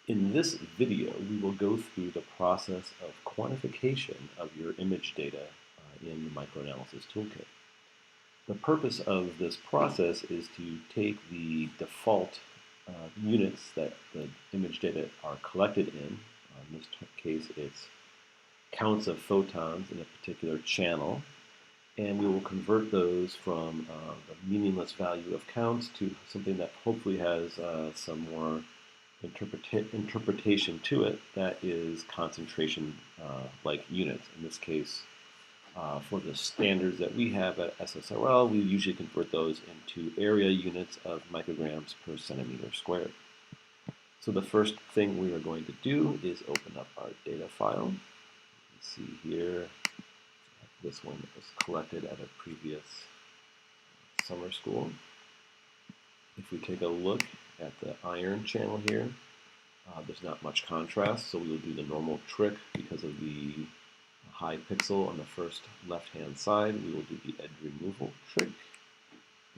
In this video, we will go through the process of quantification of your image data in the microanalysis toolkit. The purpose of this process is to take the default units that the image data are collected in. In this case, it's counts of photons in a particular channel, and we will convert those from the meaningless value of counts to something that hopefully has some more interpretation to it that is concentration like units. In this case, for the standards that we have at SSRL, we usually convert those into area units of micrograms per centimeter squared. So the first thing we are going to do is open up our data file. You can see here, this one was collected at a previous summer school. If we take a look at the iron channel here, there's not much contrast, so we will do the normal trick because of the high pixel on the first left-hand side. We will do the edge removal trick,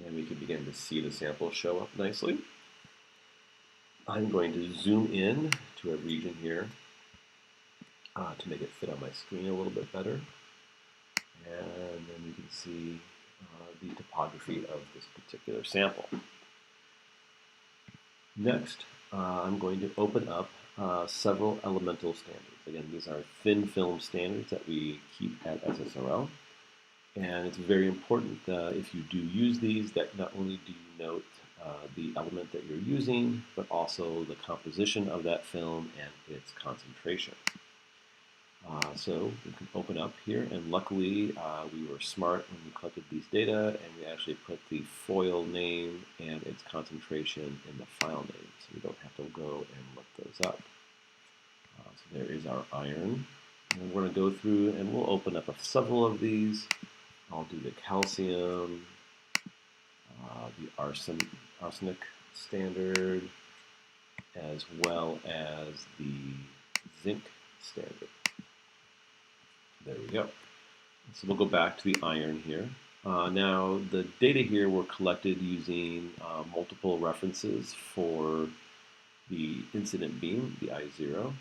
and we can begin to see the sample show up nicely. I'm going to zoom in to a region here to make it fit on my screen a little bit better, and then you can see the topography of this particular sample. Next, I'm going to open up several elemental standards. Again, these are thin film standards that we keep at SSRL. And it's very important if you do use these that not only do you note the element that you're using, but also the composition of that film and its concentration. So we can open up here, and luckily we were smart when we collected these data, and we actually put the foil name and its concentration in the file name, so we don't have to go and look those up. So there is our iron, and we're going to go through and we'll open up several of these. I'll do the calcium, the arsenic standard, as well as the zinc standard. There we go. So we'll go back to the iron here. Now, the data here were collected using multiple references for the incident beam, the I0.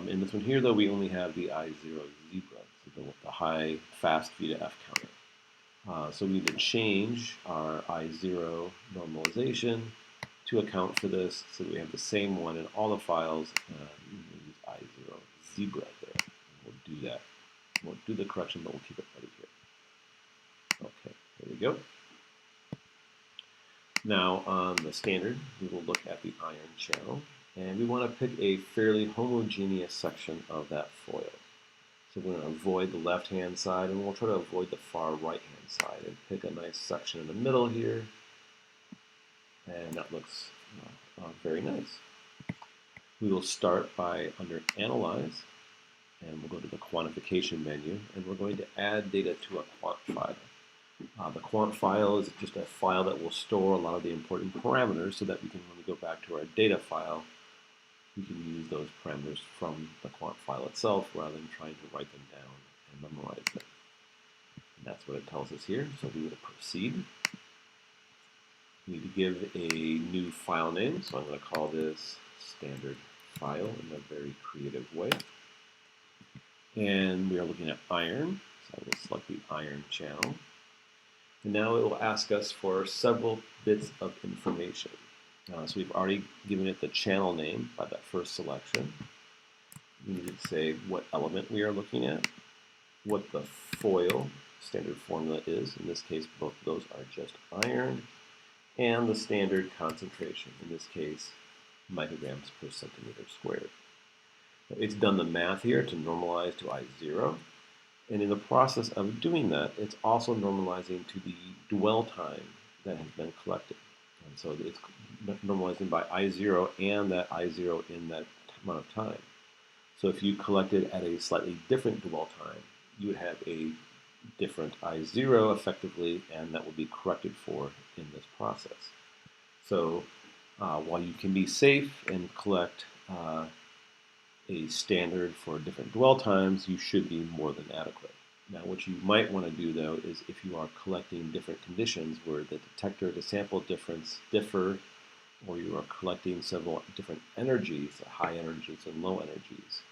In this one here, though, we only have the I0 zebra, so the high fast V to F counter. So we need to change our I0 normalization to account for this, so that we have the same one in all the files. We use I0 zebra there. And we'll do that. Won't do the correction, but we'll keep it ready here. Okay, there we go. Now on the standard, we will look at the iron channel, and we want to pick a fairly homogeneous section of that foil. So we're going to avoid the left-hand side, and we'll try to avoid the far right-hand side, and pick a nice section in the middle here, and that looks very nice. We will start by under Analyze, and we'll go to the quantification menu, and we're going to add data to a quant file. The quant file is just a file that will store a lot of the important parameters so that we can, when we go back to our data file, we can use those parameters from the quant file itself rather than trying to write them down and memorize them. And that's what it tells us here, so we will proceed. We need to give a new file name, so I'm going to call this standard file in a very creative way. And we are looking at iron, so I will select the iron channel. And now it will ask us for several bits of information. So we've already given it the channel name by that first selection. We need to say what element we are looking at, what the foil standard formula is. In this case, both of those are just iron, and the standard concentration, in this case, micrograms per centimeter squared. It's done the math here to normalize to I0, and in the process of doing that, it's also normalizing to the dwell time that has been collected. And so it's normalizing by I0 and that I0 in that amount of time. So if you collected at a slightly different dwell time, you would have a different I0 effectively, and that will be corrected for in this process. So while you can be safe and collect a standard for different dwell times, you should be more than adequate. Now, what you might want to do, though, is if you are collecting different conditions where the detector to sample difference differ or you are collecting several different energies, high energies and low energies,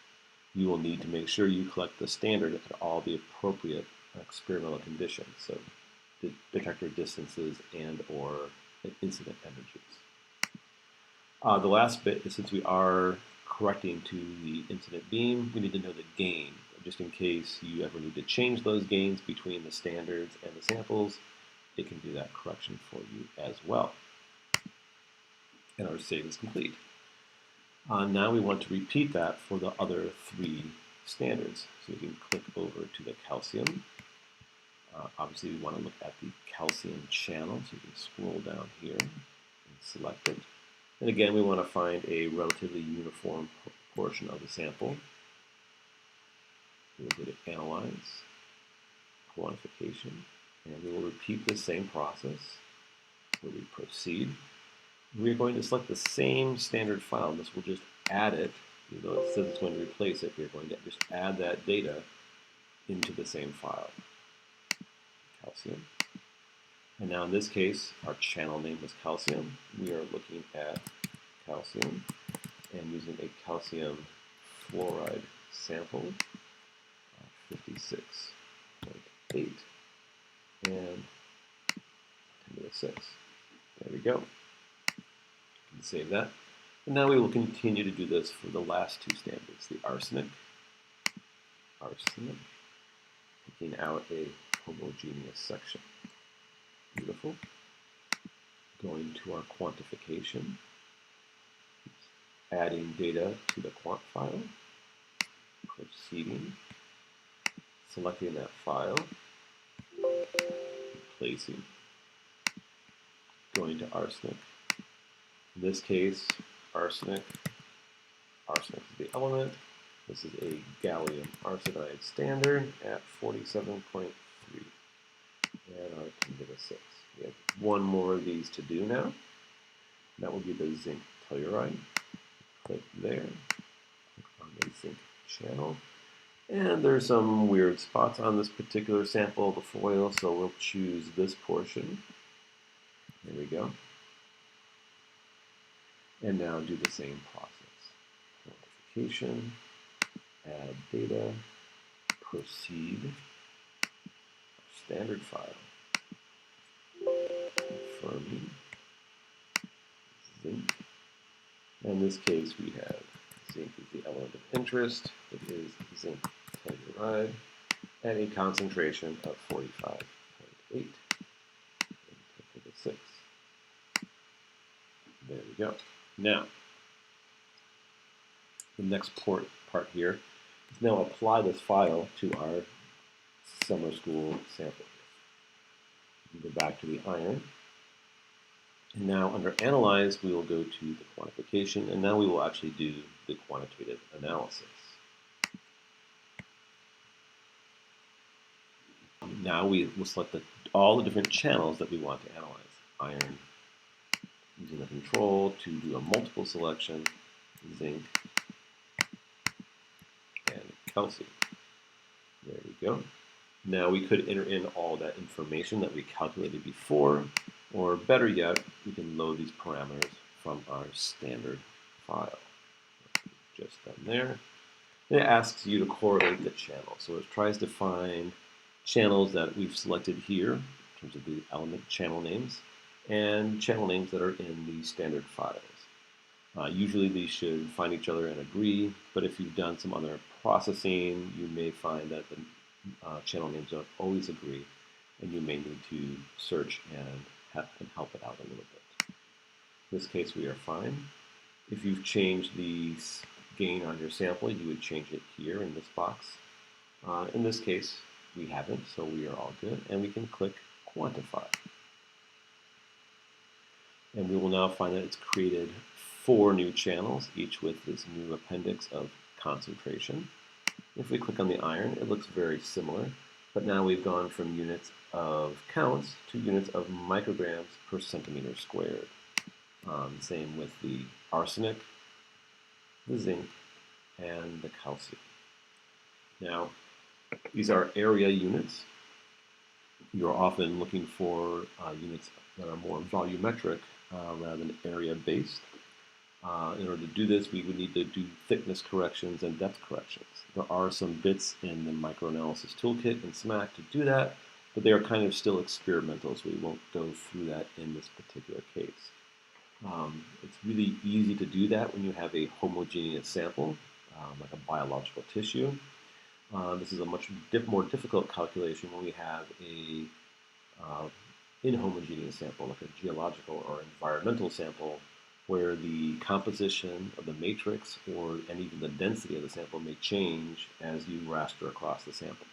you will need to make sure you collect the standard at all the appropriate experimental conditions, so detector distances and or incident energies. The last bit is, since we are correcting to the incident beam, we need to know the gain, just in case you ever need to change those gains between the standards and the samples. It can do that correction for you as well. And our save is complete. Now we want to repeat that for the other 3 standards. So we can click over to the calcium. Obviously, we want to look at the calcium channel, so you can scroll down here and select it. And again, we want to find a relatively uniform portion of the sample. We will go to Analyze, Quantification, and we will repeat the same process where we proceed. We're going to select the same standard file, and this will just add it, even though it says it's going to replace it. We're going to just add that data into the same file. Calcium. And now in this case, our channel name was calcium. We are looking at calcium and using a calcium fluoride sample, 56.8 and 10 to the 6. There we go. You can save that. And now we will continue to do this for the last 2 standards, the arsenic, picking out a homogeneous section. Beautiful. Going to our quantification, adding data to the Quant File, proceeding, selecting that file, replacing, going to arsenic. In this case, arsenic is the element. This is a gallium arsenide standard at 47.3. And our 10 to the 6. We have 1 more of these to do now. That will be the zinc telluride. Click there. Click on the zinc channel. And there's some weird spots on this particular sample of the foil, so we'll choose this portion. There we go. And now do the same process. Quantification, add data, proceed, standard file, confirming, zinc. In this case, we have zinc is the element of interest. It is zinc telluride at a concentration of 45.8 and 10 to the 6. There we go. Now, the next part here is now apply this file to our summer school sample. We go back to the iron. And now under Analyze, we will go to the quantification, and now we will actually do the quantitative analysis. Now we will select all the different channels that we want to analyze. Iron, using the control to do a multiple selection, zinc, and calcium. There we go. Now we could enter in all that information that we calculated before, or better yet, we can load these parameters from our standard file. Just done there. It asks you to correlate the channel. So it tries to find channels that we've selected here in terms of the element channel names and channel names that are in the standard files. Usually these should find each other and agree, but if you've done some other processing, you may find that the channel names don't always agree, and you may need to search and help it out a little bit. In this case, we are fine. If you've changed the gain on your sample, you would change it here in this box. In this case, we haven't, so we are all good, and we can click Quantify. And we will now find that it's created 4 new channels, each with this new appendix of concentration. If we click on the iron, it looks very similar, but now we've gone from units of counts to units of micrograms per centimeter squared. Same with the arsenic, the zinc, and the calcium. Now, these are area units. You're often looking for units that are more volumetric rather than area-based. In order to do this, we would need to do thickness corrections and depth corrections. There are some bits in the microanalysis toolkit and SMAC to do that, but they are kind of still experimental, so we won't go through that in this particular case. It's really easy to do that when you have a homogeneous sample, like a biological tissue. This is a much more difficult calculation when we have a inhomogeneous sample, like a geological or environmental sample, where the composition of the matrix and even the density of the sample may change as you raster across the sample.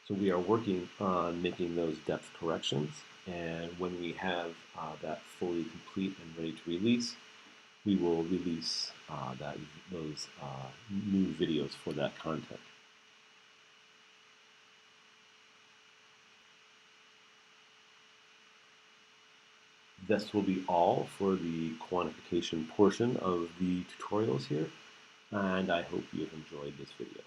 So we are working on making those depth corrections, and when we have that fully complete and ready to release, we will release those new videos for that content. This will be all for the quantification portion of the tutorials here, and I hope you have enjoyed this video.